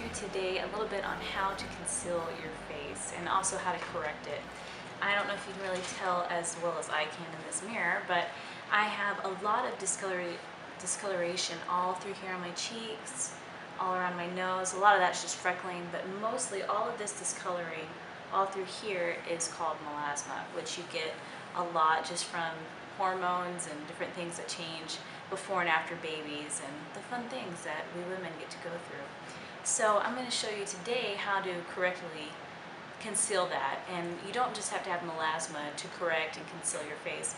you today a little bit on how to conceal your face and also how to correct it. I don't know if you can really tell as well as I can in this mirror, but I have a lot of discoloration all through here on my cheeks, all around my nose. A lot of that's just freckling, but mostly all of this discoloring all through here is called melasma, which you get a lot just from hormones and different things that change before and after babies and the fun things that we women get to go through. So I'm going to show you today how to correctly conceal that. And you don't just have to have melasma to correct and conceal your face.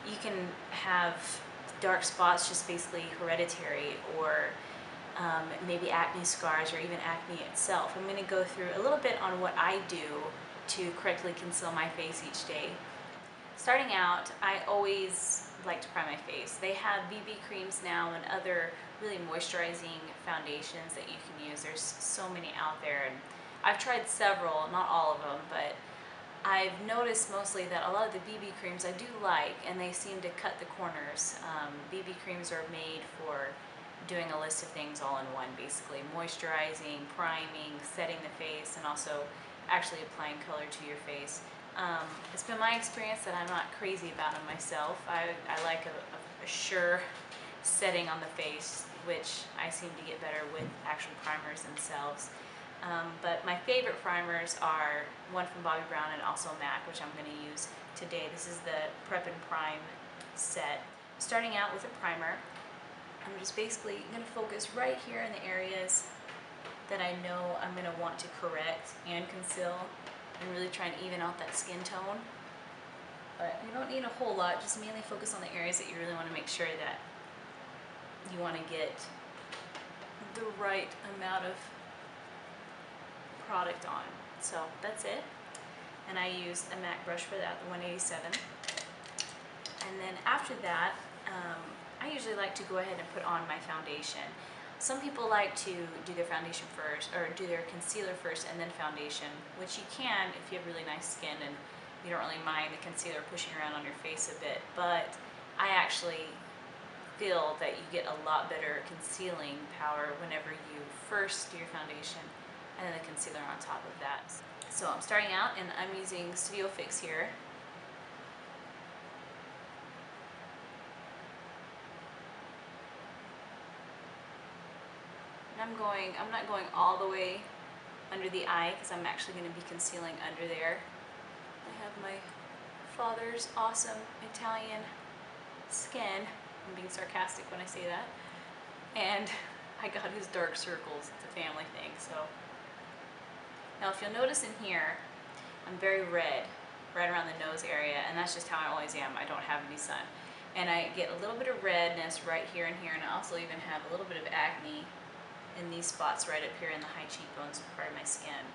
You can have dark spots just basically hereditary, or maybe acne scars, or even acne itself. I'm going to go through a little bit on what I do to correctly conceal my face each day. Starting out, I always like to prime my face. They have BB creams now and other really moisturizing foundations that you can use. There's so many out there, and I've tried several, not all of them, but I've noticed mostly that a lot of the BB creams I do like, and they seem to cut the corners. BB creams are made for doing a list of things all in one, basically moisturizing, priming, setting the face, and also actually applying color to your face. It's been my experience that I'm not crazy about them myself. I like a sure setting on the face, which I seem to get better with actual primers themselves. But my favorite primers are one from Bobbi Brown and also MAC, which I'm going to use today. This is the Prep and Prime set. Starting out with a primer, I'm just basically going to focus right here in the areas that I know I'm going to want to correct and conceal, and really try and even out that skin tone. But you don't need a whole lot, just mainly focus on the areas that you really want to make sure that you want to get the right amount of product on. So that's it. And I used a MAC brush for that, the 187. And then after that, I usually like to go ahead and put on my foundation. Some people like to do their foundation first, or do their concealer first and then foundation, which you can if you have really nice skin and you don't really mind the concealer pushing around on your face a bit. But I actually feel that you get a lot better concealing power whenever you first do your foundation and then the concealer on top of that. So I'm starting out and I'm using Studio Fix here. I'm not going all the way under the eye because I'm actually going to be concealing under there. I have my father's awesome Italian skin. I'm being sarcastic when I say that. And I got his dark circles. It's a family thing. So now if you'll notice in here, I'm very red, right around the nose area, and that's just how I always am. I don't have any sun. And I get a little bit of redness right here and here, and I also even have a little bit of acne in these spots right up here in the high cheekbones part of my skin.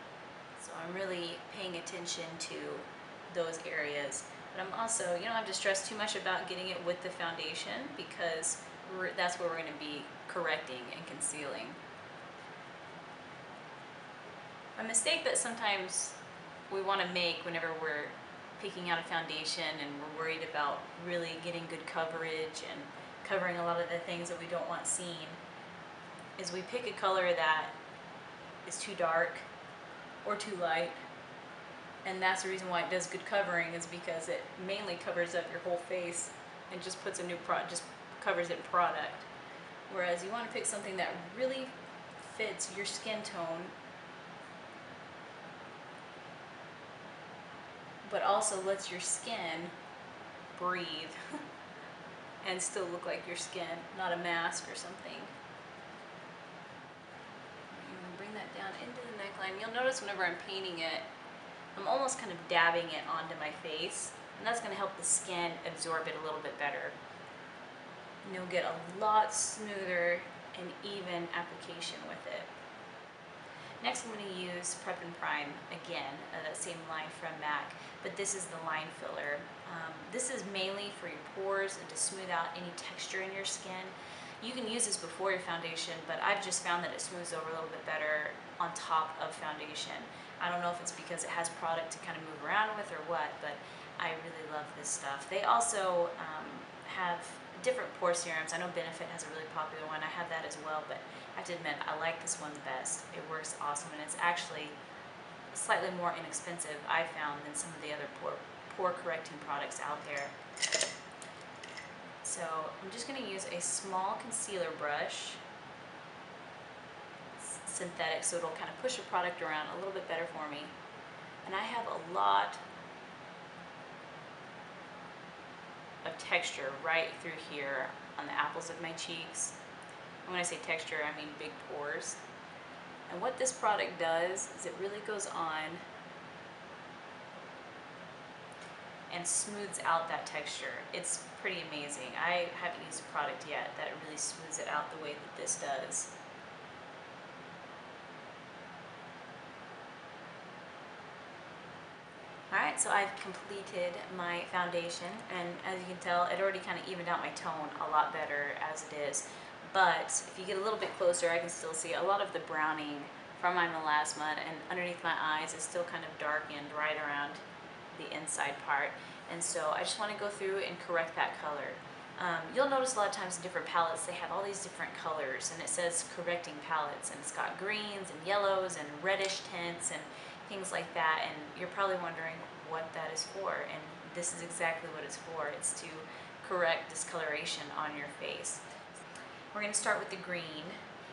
So I'm really paying attention to those areas. But I'm also, you don't have to stress too much about getting it with the foundation, because that's where we're going to be correcting and concealing. A mistake that sometimes we want to make whenever we're picking out a foundation and we're worried about really getting good coverage and covering a lot of the things that we don't want seen is we pick a color that is too dark or too light, and that's the reason why it does good covering, is because it mainly covers up your whole face and just puts a new just covers it in product. Whereas you want to pick something that really fits your skin tone, but also lets your skin breathe and still look like your skin, not a mask or something. That down into the neckline. You'll notice whenever I'm painting it, I'm almost kind of dabbing it onto my face, and that's going to help the skin absorb it a little bit better. And you'll get a lot smoother and even application with it. Next, I'm going to use Prep and Prime again, that same line from MAC, but this is the line filler. This is mainly for your pores and to smooth out any texture in your skin. You can use this before your foundation, but I've just found that it smooths over a little bit better on top of foundation. I don't know if it's because it has product to kind of move around with or what, but I really love this stuff. They also have different pore serums. I know Benefit has a really popular one. I have that as well, but I have to admit, I like this one the best. It works awesome, and it's actually slightly more inexpensive, I found, than some of the other pore correcting products out there. So I'm just going to use a small concealer brush. It's synthetic, so it'll kind of push the product around a little bit better for me. And I have a lot of texture right through here on the apples of my cheeks. And when I say texture, I mean big pores. And what this product does is it really goes on and smooths out that texture. It's pretty amazing. I haven't used a product yet that really smooths it out the way that this does. Alright, so I've completed my foundation, and as you can tell, it already kind of evened out my tone a lot better as it is. But if you get a little bit closer, I can still see a lot of the browning from my melasma, and underneath my eyes is still kind of darkened right around the inside part. And so I just want to go through and correct that color. You'll notice a lot of times in different palettes, they have all these different colors, and it says correcting palettes, and it's got greens and yellows and reddish tints and things like that, and you're probably wondering what that is for, and this is exactly what it's for. It's to correct discoloration on your face. We're going to start with the green,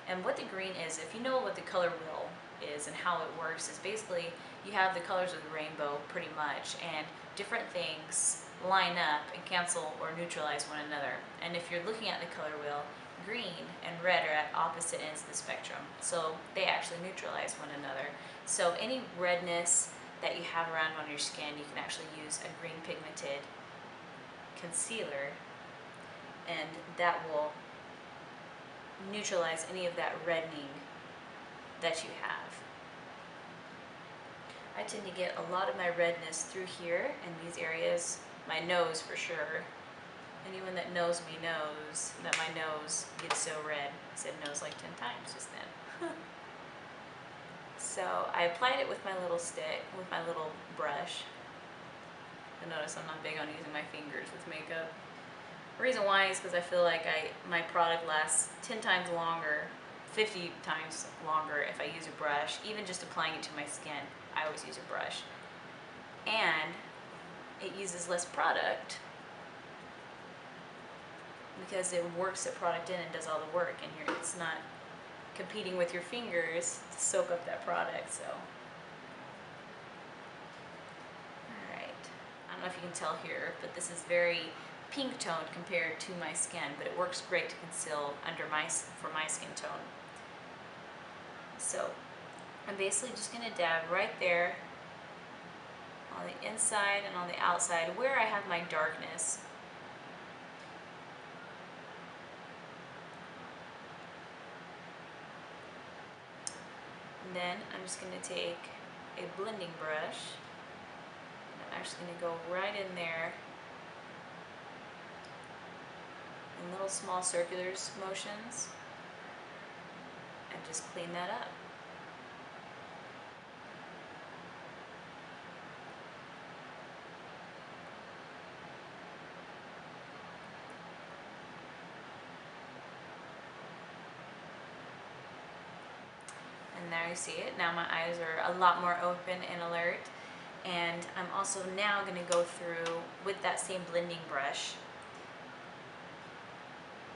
and what the green is, if you know what the color wheel is and how it works, is basically you have the colors of the rainbow pretty much, and different things line up and cancel or neutralize one another. And if you're looking at the color wheel, green and red are at opposite ends of the spectrum, so they actually neutralize one another. So any redness that you have around on your skin, you can actually use a green pigmented concealer, and that will neutralize any of that reddening that you have. I tend to get a lot of my redness through here in these areas, my nose for sure. Anyone that knows me knows that my nose gets so red. I said nose like 10 times just then. So I applied it with my little stick, with my little brush. You'll notice I'm not big on using my fingers with makeup. The reason why is because I feel like my product lasts 10 times longer, 50 times longer if I use a brush. Even just applying it to my skin, I always use a brush. And it uses less product because it works the product in and does all the work, and it's not competing with your fingers to soak up that product. So, alright, I don't know if you can tell here, but this is very pink toned compared to my skin, but it works great to conceal for my skin tone. So I'm basically just going to dab right there on the inside and on the outside where I have my darkness. And then I'm just going to take a blending brush, and I'm actually going to go right in there in little small circular motions and just clean that up. And there you see it. Now my eyes are a lot more open and alert. And I'm also now going to go through with that same blending brush.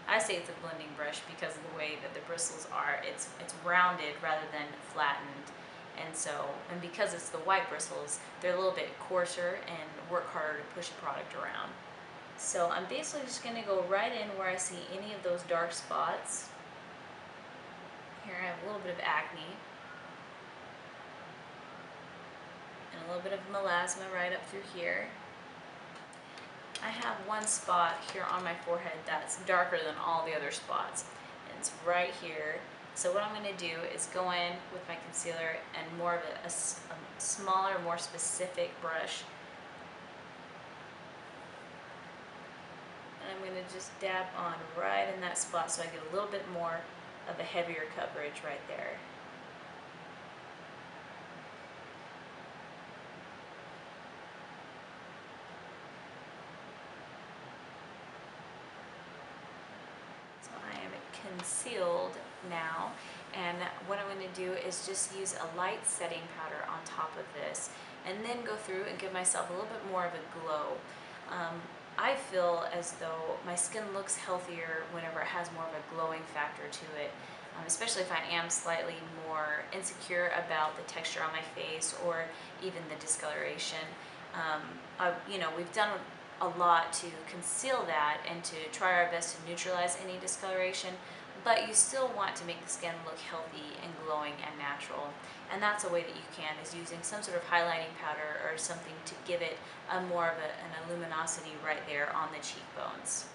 I say it's a blending brush because of the way that the bristles are. It's rounded rather than flattened. And because it's the white bristles, they're a little bit coarser and work harder to push the product around. So I'm basically just going to go right in where I see any of those dark spots. Here I have a little bit of acne and a little bit of melasma right up through here. I have one spot here on my forehead that's darker than all the other spots, and it's right here. So what I'm going to do is go in with my concealer and more of a smaller, more specific brush. And I'm going to just dab on right in that spot so I get a little bit more of a heavier coverage right there. concealed now, and what I'm going to do is just use a light setting powder on top of this, and then go through and give myself a little bit more of a glow. I feel as though my skin looks healthier whenever it has more of a glowing factor to it, especially if I am slightly more insecure about the texture on my face or even the discoloration. We've done a lot to conceal that and to try our best to neutralize any discoloration, but you still want to make the skin look healthy and glowing and natural. And that's a way that you can, is using some sort of highlighting powder or something to give it a more of an luminosity right there on the cheekbones.